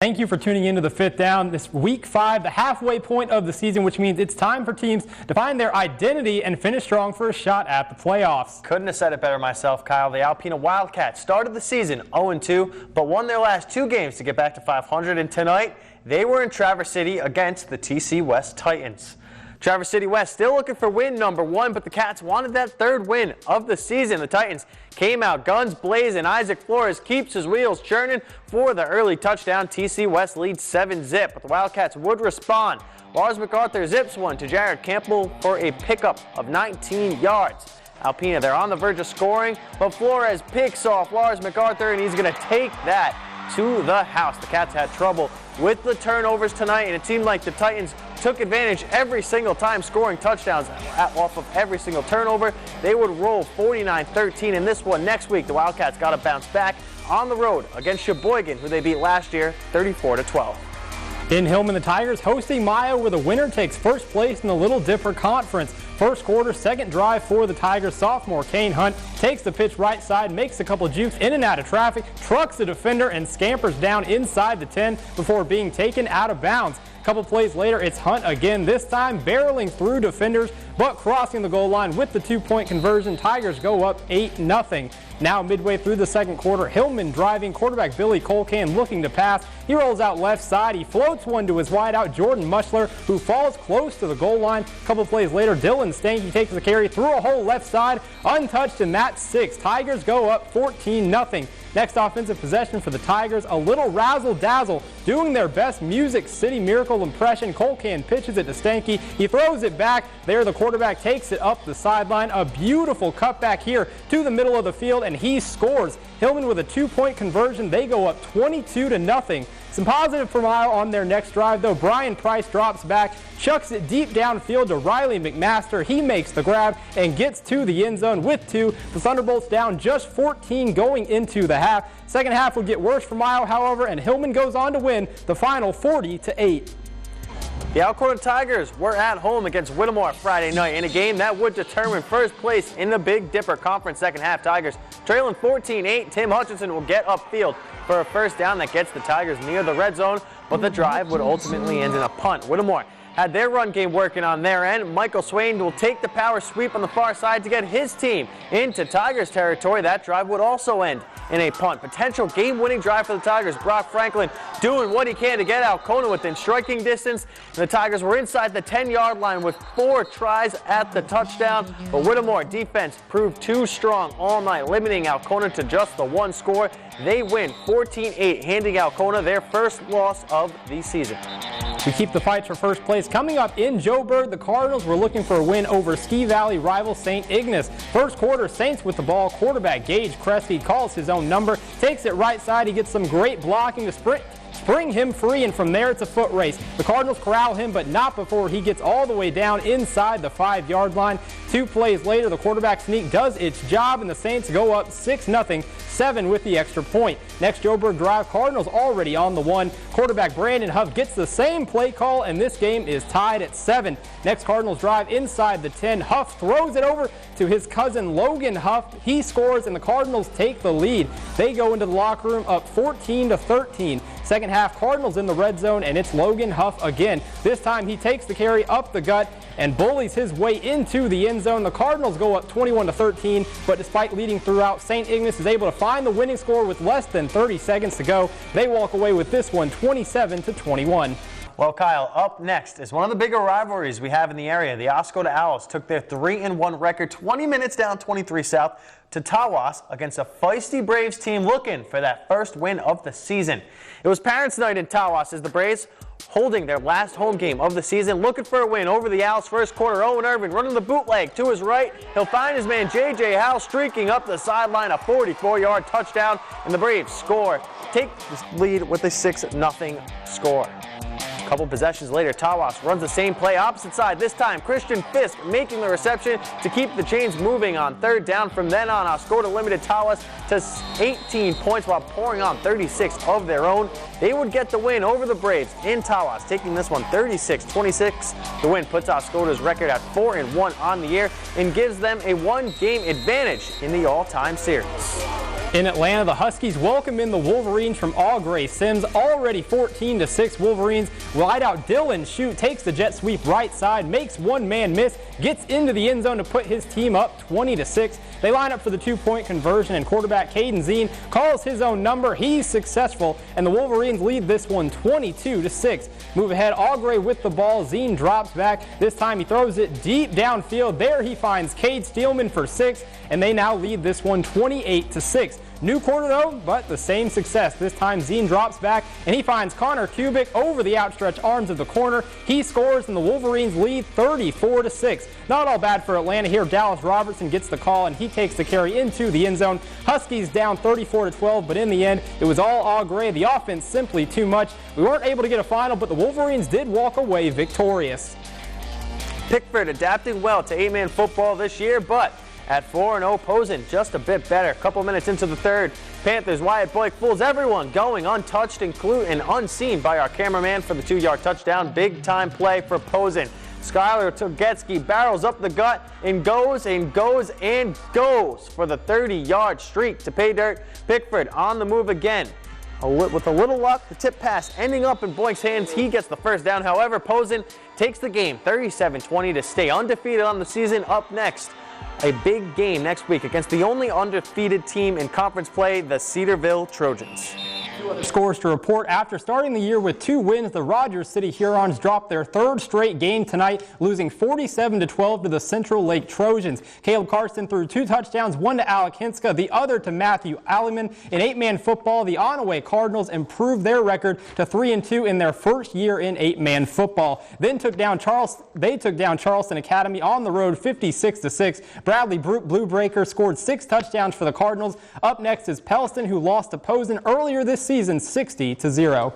Thank you for tuning into the Fifth Down. This week 5, the halfway point of the season, which means it's time for teams to find their identity and finish strong for a shot at the playoffs. Couldn't have said it better myself, Kyle. The Alpena Wildcats started the season 0-2, but won their last 2 games to get back to 500, and tonight they were in Traverse City against the TC West Titans. Traverse City West still looking for win number 1, but the Cats wanted that 3rd win of the season. The Titans came out guns blazing. Isaac Flores keeps his wheels churning for the early touchdown. TC West leads 7-zip, but the Wildcats would respond. Lars MacArthur zips one to Jared Campbell for a pickup of 19 yards. Alpena, they're on the verge of scoring, but Flores picks off Lars MacArthur, and he's going to take that to the house. The Cats had trouble with the turnovers tonight, and it seemed like the Titans took advantage every single time, scoring touchdowns off of every single turnover. They would roll 49-13 in this one. Next week, the Wildcats got to bounce back on the road against Sheboygan, who they beat last year 34-12. In Hillman, the Tigers hosting Maya, where the winner takes first place in the Little Dipper Conference. First quarter, second drive for the Tigers. Sophomore Kane Hunt takes the pitch right side, makes a couple jukes in and out of traffic, trucks the defender, and scampers down inside the 10 before being taken out of bounds. A couple plays later, it's Hunt again, this time barreling through defenders, but crossing the goal line with the 2-point conversion. Tigers go up 8-0. Now midway through the second quarter, Hillman driving, quarterback Billy Colcan looking to pass. He rolls out left side. He floats one to his wideout, Jordan Mushler, who falls close to the goal line. A couple plays later, Dylan Stanky takes the carry through a hole left side, untouched, and that's 6. Tigers go up 14-0. Next offensive possession for the Tigers, a little razzle-dazzle, doing their best Music City Miracle impression. Colcan pitches it to Stanky. He throws it back. There, the quarterback takes it up the sideline. A beautiful cutback here to the middle of the field, and he scores. Hillman with a 2-point conversion. They go up 22-0. Some positive for Mile on their next drive, though. Brian Price drops back, chucks it deep downfield to Riley McMaster. He makes the grab and gets to the end zone with 2. The Thunderbolts down just 14 going into the half. Second half would get worse for Mile, however, and Hillman goes on to win the final 40-8. The Alcona Tigers were at home against Whittemore Friday night in a game that would determine first place in the Big Dipper Conference. Second half, Tigers trailing 14-8. Tim Hutchinson will get upfield for a first down that gets the Tigers near the red zone, but the drive would ultimately end in a punt. Whittemore had their run game working on their end. Michael Swain will take the power sweep on the far side to get his team into Tigers territory. That drive would also end in a punt. Potential game-winning drive for the Tigers. Brock Franklin doing what he can to get Alcona within striking distance. The Tigers were inside the 10-yard line with 4 tries at the touchdown, but Whittemore defense proved too strong all night, limiting Alcona to just the 1 score. They win 14-8, handing Alcona their first loss of the season. We keep the fights for first place. Coming up in Joburg, the Cardinals were looking for a win over Ski Valley rival St. Ignace. First quarter, Saints with the ball. Quarterback Gage Crespi calls his own number, takes it right side. He gets some great blocking to spring him free, and from there it's a foot race. The Cardinals corral him, but not before he gets all the way down inside the 5-yard line. 2 plays later, the quarterback sneak does its job, and the Saints go up 6-0, 7 with the extra point. Next Joburg drive, Cardinals already on the 1. Quarterback Brandon Huff gets the same play call, and this game is tied at 7. Next Cardinals drive inside the 10. Huff throws it over to his cousin Logan Huff. He scores, and the Cardinals take the lead. They go into the locker room up 14-13. Second half, Cardinals in the red zone, and it's Logan Huff again. This time he takes the carry up the gut and bullies his way into the end zone. The Cardinals go up 21-13, but despite leading throughout, St. Ignace is able to find the winning score with less than 30 seconds to go. They walk away with this one 27-21. Well, Kyle, up next is one of the bigger rivalries we have in the area. The Oscoda Owls took their 3-1 record 20 minutes down 23 South to Tawas against a feisty Braves team looking for that first win of the season. It was Parents' Night in Tawas as the Braves holding their last home game of the season, looking for a win over the Owls. First quarter, Owen Irvin running the bootleg to his right. He'll find his man J.J. Howell streaking up the sideline, a 44-yard touchdown, and the Braves take the lead with a 6-0 score. A couple possessions later, Tawas runs the same play opposite side. This time, Christian Fisk making the reception to keep the chains moving on third down. From then on, Oscoda limited Tawas to 18 points while pouring on 36 of their own. They would get the win over the Braves in Tawas, taking this one 36-26. The win puts Oscoda's record at 4-1 on the year and gives them a 1-game advantage in the all-time series. In Atlanta, the Huskies welcome in the Wolverines from All Gray Sims. Already 14-6 Wolverines. Wide out Dylan Shute takes the jet sweep right side, makes one man miss, gets into the end zone to put his team up 20-6. They line up for the 2-point conversion, and quarterback Caden Zine calls his own number. He's successful, and the Wolverines lead this one 22-6. Move ahead, All Gray with the ball. Zine drops back. This time he throws it deep downfield. There he finds Cade Steelman for 6, and they now lead this one 28-6. New quarter though, but the same success. This time Zine drops back and he finds Connor Kubik over the outstretched arms of the corner. He scores and the Wolverines lead 34-6. Not all bad for Atlanta here. Dallas Robertson gets the call and he takes the carry into the end zone. Huskies down 34-12, but in the end it was all Gray. The offense simply too much. We weren't able to get a final, but the Wolverines did walk away victorious. Pickford adapting well to 8-man football this year, but at 4-0, Posen just a bit better. A couple minutes into the third, Panthers' Wyatt Boyk fools everyone, going untouched and unseen by our cameraman for the 2-yard touchdown. Big time play for Posen. Skylar Togetsky barrels up the gut and goes for the 30-yard streak to pay dirt. Pickford on the move again. With a little luck, the tip pass ending up in Boyk's hands. He gets the first down. However, Posen takes the game 37-20 to stay undefeated on the season. Up next, a big game next week against the only undefeated team in conference play, the Cedarville Trojans. Scores to report. After starting the year with 2 wins, the Rogers City Hurons dropped their 3rd straight game tonight, losing 47-12 to the Central Lake Trojans. Caleb Carson threw 2 touchdowns, one to Alec Hinska, the other to Matthew Alleman. In 8-man football, the Onaway Cardinals improved their record to 3-2 in their first year in 8-man football. They took down Charleston Academy on the road 56-6. Bradley Bluebreaker scored 6 touchdowns for the Cardinals. Up next is Pellston, who lost to Posen earlier this season 60-0.